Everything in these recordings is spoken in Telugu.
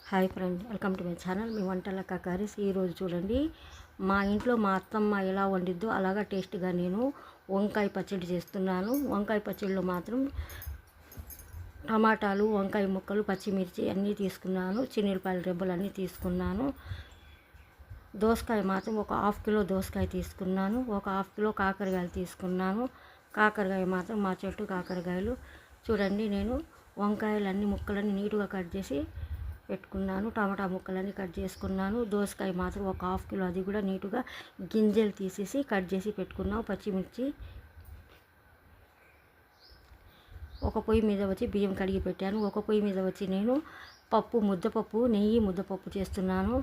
Hi friend, welcome to my channel. మీ వంటలక్క కర్రీస్. ఈరోజు చూడండి, మా ఇంట్లో మా అత్తమ్మ ఎలా వండిద్దో అలాగా టేస్ట్గా నేను వంకాయ పచ్చడి చేస్తున్నాను. వంకాయ పచ్చడిలో మాత్రం టమాటాలు, వంకాయ ముక్కలు, పచ్చిమిర్చి అన్నీ తీసుకున్నాను. చిన్నిపాయల రెబ్బలు అన్నీ తీసుకున్నాను. దోసకాయ మాత్రం ఒక హాఫ్ కిలో దోసకాయ తీసుకున్నాను. ఒక హాఫ్ కిలో కాకరకాయలు తీసుకున్నాను. కాకరకాయ మాత్రం మా చెట్టు కాకరకాయలు. చూడండి, నేను వంకాయలన్నీ ముక్కలన్నీ నీట్గా కట్ చేసి పెట్టుకున్నాను. టమాటా ముక్కలన్నీ కట్ చేసుకున్నాను. దోసకాయ మాత్రం ఒక హాఫ్ కిలో, అది కూడా నీట్గా గింజలు తీసేసి కట్ చేసి పెట్టుకున్నాను. పచ్చిమిర్చి ఒక పొయ్యి మీద వచ్చి బియ్యం కడిగి పెట్టాను. ఒక పొయ్యి మీద వచ్చి నేను ముద్దపప్పు నెయ్యి ముద్దపప్పు చేస్తున్నాను.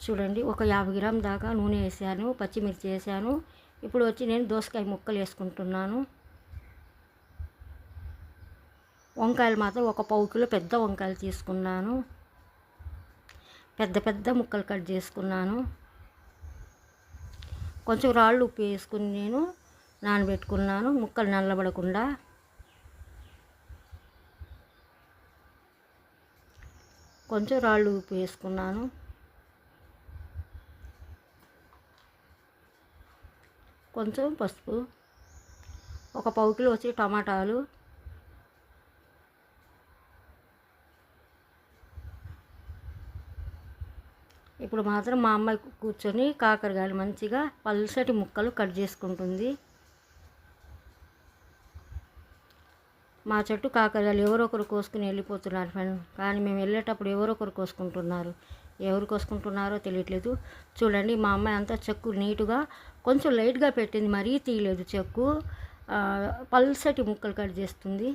చూడండి, ఒక 50 గ్రాముల దాకా నూనె వేసాను, పచ్చిమిర్చి వేసాను. ఇప్పుడు వచ్చి నేను దోసకాయ ముక్కలు వేసుకుంటున్నాను. వంకాయలు మాత్రం ఒక పావు కిలో పెద్ద వంకాయలు తీసుకున్నాను. పెద్ద ముక్కలు కట్ చేసుకున్నాను. కొంచెం రాళ్ళు ఉప్పు వేసుకుని నేను నానబెట్టుకున్నాను, ముక్కలు నల్లబడకుండా. కొంచెం రాళ్ళు ఉప్పు వేసుకున్నాను. కొంచెం పసుపు, ఒక పావు కిలో వచ్చి టమాటాలు, ఇప్పుడు మాత్రం మా అమ్మాయి కూర్చొని కాకరకాయలు మంచిగా పల్సటి ముక్కలు కట్ చేసుకుంటుంది. మా చెట్టు కాకరకాయలు ఎవరొకరు కోసుకుని వెళ్ళిపోతున్నారు ఫ్రెండ్, కానీ మేము వెళ్ళేటప్పుడు ఎవరొకరు కోసుకుంటున్నారు. ఎవరు కోసుకుంటున్నారో తెలియట్లేదు. చూడండి, మా అమ్మాయి అంతా చెక్కు నీటుగా కొంచెం లైట్గా పెట్టింది, మరీ తీయలేదు చెక్కు. పల్సటి ముక్కలు కట్ చేస్తుంది.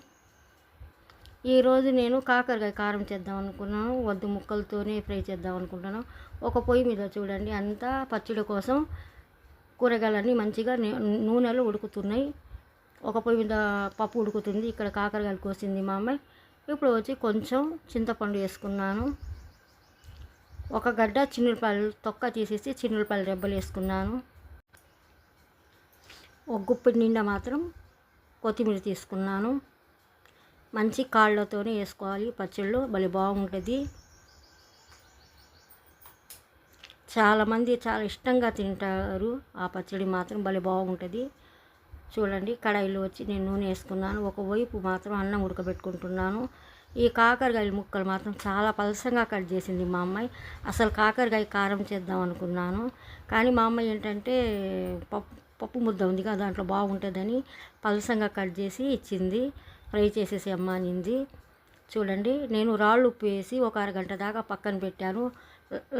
ఈరోజు నేను కాకరకాయ కారం చేద్దాం అనుకున్నాను, వద్దు ముక్కలతోనే ఫ్రై చేద్దాం అనుకుంటున్నాను. ఒక పొయ్యి మీద చూడండి, అంతా పచ్చడి కోసం కూరగాయలన్నీ మంచిగా నూనెలో ఉడుకుతున్నాయి. ఒక పొయ్యి మీద పప్పు ఉడుకుతుంది, ఇక్కడ కాకరకాయలు కోసింది మా అమ్మాయి. ఇప్పుడు వచ్చి కొంచెం చింతపండు వేసుకున్నాను. ఒక గడ్డ చిన్నులపాయలు తొక్క తీసేసి చిన్నులపాయల రెబ్బలు వేసుకున్నాను. ఒక గుప్పెడు నిండా మాత్రం కొత్తిమీర తీసుకున్నాను. మంచి కాళ్ళతోనే వేసుకోవాలి, పచ్చళ్ళు భలే బాగుంటుంది. చాలామంది చాలా ఇష్టంగా తింటారు. ఆ పచ్చడి మాత్రం భలే బాగుంటుంది. చూడండి, కడాయిలో వచ్చి నేను నూనె వేసుకున్నాను. ఒకవైపు మాత్రం అన్నం ఉడకబెట్టుకుంటున్నాను. ఈ కాకరకాయ ముక్కలు మాత్రం చాలా పలసంగా కట్ చేసింది మా అమ్మాయి. అసలు కాకరకాయ కారం చేద్దాం అనుకున్నాను, కానీ మా అమ్మాయి ఏంటంటే పప్పు ముద్ద ఉంది కదా, దాంట్లో బాగుంటుందని పలసంగా కట్ చేసి ఇచ్చింది. ఫ్రై చేసేసి అమ్మ అనింది. చూడండి, నేను రాళ్ళు ఉప్పు వేసి ఒక అరగంట దాకా పక్కన పెట్టాను.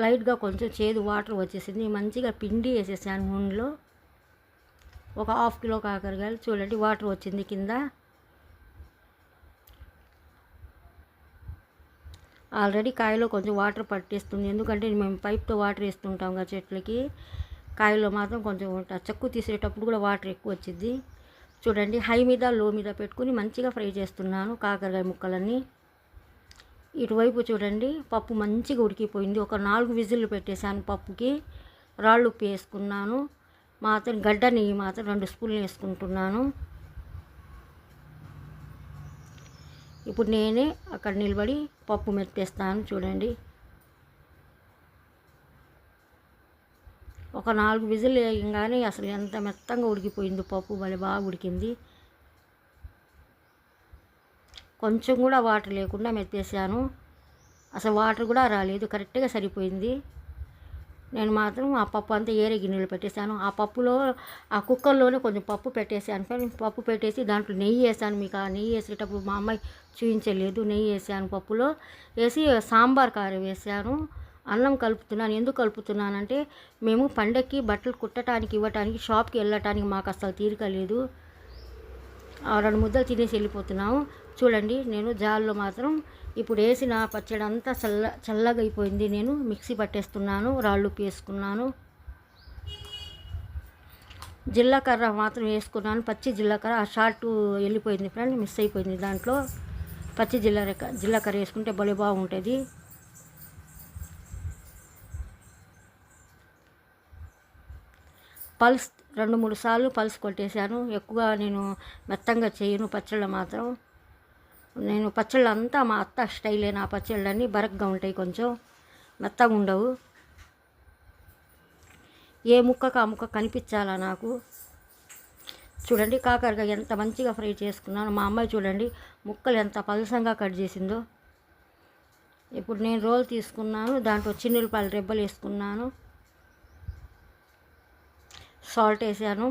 లైట్గా కొంచెం చేదు వాటర్ వచ్చేసింది. మంచిగా పిండి వేసేసాను నూనెలో. ఒక హాఫ్ కిలో కాకరకాయలు చూడండి, వాటర్ వచ్చింది కింద. ఆల్రెడీ కాయలో కొంచెం వాటర్ పట్టేస్తుంది, ఎందుకంటే మేము పైప్తో వాటర్ వేస్తుంటాం కదా చెట్లకి. కాయలో మాత్రం కొంచెం చెక్కు తీసేటప్పుడు కూడా వాటర్ ఎక్కువ వచ్చింది. చూడండి, హై మీద లో మీద పెట్టుకుని మంచిగా ఫ్రై చేస్తున్నాను కాకరకాయ ముక్కలన్నీ. ఇటువైపు చూడండి, పప్పు మంచిగా ఉడికిపోయింది. ఒక 4 విజిల్లు పెట్టేశాను పప్పుకి. రాళ్ళు ఉప్పు వేసుకున్నాను. మాత్రం గడ్డ నెయ్యి మాత్రం 2 స్పూన్లు వేసుకుంటున్నాను. ఇప్పుడు నేనే అక్కడ నిలబడి పప్పు మెత్తేస్తాను. చూడండి, ఒక 4 విజిల్ వేయగానే అసలు ఎంత మెత్తంగా ఉడికిపోయింది పప్పు, భలే బాగా ఉడికింది. కొంచెం కూడా వాటర్ లేకుండా మెత్తేసాను. అసలు వాటర్ కూడా రాలేదు, కరెక్ట్గా సరిపోయింది. నేను మాత్రం ఆ పప్పు అంతా ఏరే గిన్నెలు పెట్టేశాను. ఆ పప్పులో ఆ కుక్కర్లోనే కొంచెం పప్పు పెట్టేసాను. పప్పు పెట్టేసి దాంట్లో నెయ్యి వేసాను. మీకు ఆ నెయ్యి వేసేటప్పుడు మా అమ్మాయి చూపించలేదు. నెయ్యి వేసాను, పప్పులో వేసి సాంబార్ కారం వేసాను. అన్నం కలుపుతున్నాను. ఎందుకు కలుపుతున్నానంటే మేము పండక్కి బట్టలు కుట్టడానికి ఇవ్వటానికి షాప్కి వెళ్ళటానికి మాకు అసలు తీరిక లేదు. 2 ముద్దలు తినేసి వెళ్ళిపోతున్నాము. చూడండి, నేను జాల్లో మాత్రం ఇప్పుడు వేసిన పచ్చడి అంతా చల్లగా అయిపోయింది. నేను మిక్సీ పట్టేస్తున్నాను. రాళ్ళు ఉప్పు వేసుకున్నాను. జీలకర్ర మాత్రం వేసుకున్నాను, పచ్చి జీలకర్ర. ఆ షార్ట్ వెళ్ళిపోయింది ఫ్రెండ్, మిస్ అయిపోయింది. దాంట్లో పచ్చి జీలకర్ర వేసుకుంటే భలే బాగుంటుంది. 2-3 సార్లు పలుసు కొట్టేశాను. ఎక్కువ నేను మెత్తంగా చేయను పచ్చళ్ళు మాత్రం. నేను పచ్చళ్ళు అంతా మా అత్త స్టైలే. నా పచ్చళ్ళన్నీ బరగ్గా ఉంటాయి, కొంచెం మెత్తగా ఉండవు. ఏ ముక్కకు ఆ ముక్క కనిపించాలా నాకు. చూడండి కాకరకాయ ఎంత మంచిగా ఫ్రై చేసుకున్నాను. మా అమ్మాయి చూడండి ముక్కలు ఎంత పలసంగా కట్ చేసిందో. ఇప్పుడు నేను రోల్ తీసుకున్నాను, దాంట్లో చిన్నులపాయలు రెబ్బలు వేసుకున్నాను, సాల్ట్ వేసాను,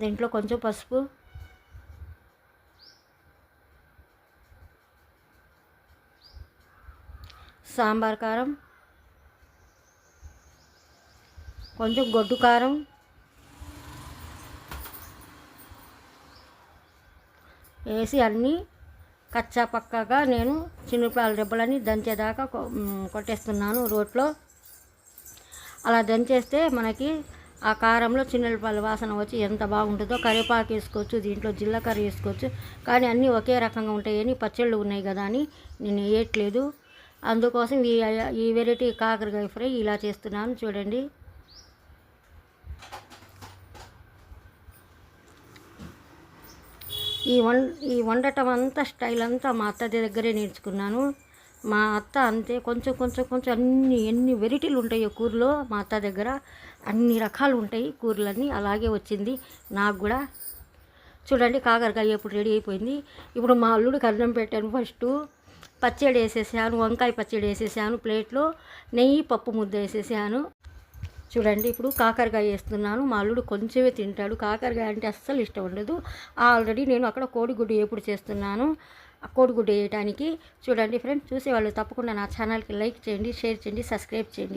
దీంట్లో కొంచెం పసుపు, సాంబార్ కారం, కొంచెం గొడ్డు కారం, వేసి అన్నీ కచ్చా పక్కగా నేను చిన్నుపాయల రెబ్బలని దంచేదాకా కొట్టేస్తున్నాను రోట్లో. అలా దంచేస్తే మనకి ఆ కారంలో చిన్నులపాయల వాసన వచ్చి ఎంత బాగుంటుందో. కరివేపాకు వేసుకోవచ్చు, దీంట్లో జీలకర్ర వేసుకోవచ్చు, కానీ అన్నీ ఒకే రకంగా ఉంటాయని పచ్చళ్ళు ఉన్నాయి కదా అని నేను వేయట్లేదు. అందుకోసం ఈ వెరైటీ కాకరకాయ ఫ్రై ఇలా చేస్తున్నాను చూడండి. ఈ వండటం అంతా స్టైల్ అంతా మా అత్త దగ్గరే నేర్చుకున్నాను. మా అత్త అంతే కొంచెం కొంచెం కొంచెం ఎన్ని వెరైటీలు ఉంటాయో కూరలో మా అత్త దగ్గర అన్ని రకాలు ఉంటాయి కూరలన్నీ. అలాగే వచ్చింది నాకు కూడా. చూడండి కాకరకాయ ఎప్పుడు రెడీ అయిపోయింది. ఇప్పుడు మా అల్లుడికి అన్నం పెట్టాను. ఫస్ట్ పచ్చడి వేసేసాను, వంకాయ పచ్చడి వేసేసాను ప్లేట్లో, నెయ్యి పప్పు ముద్ద వేసేసాను. చూడండి ఇప్పుడు కాకరకాయ వేస్తున్నాను. మా అల్లుడు కొంచెమే తింటాడు, కాకరకాయ అంటే అస్సలు ఇష్టం ఉండదు. ఆల్రెడీ నేను అక్కడ కోడిగుడ్డు ఎప్పుడు చేస్తున్నాను, ఆ కోడిగుడ్డు వేయడానికి. చూడండి ఫ్రెండ్స్, చూసేవాళ్ళు తప్పకుండా నా ఛానల్కి లైక్ చేయండి, షేర్ చేయండి, సబ్స్క్రైబ్ చేయండి.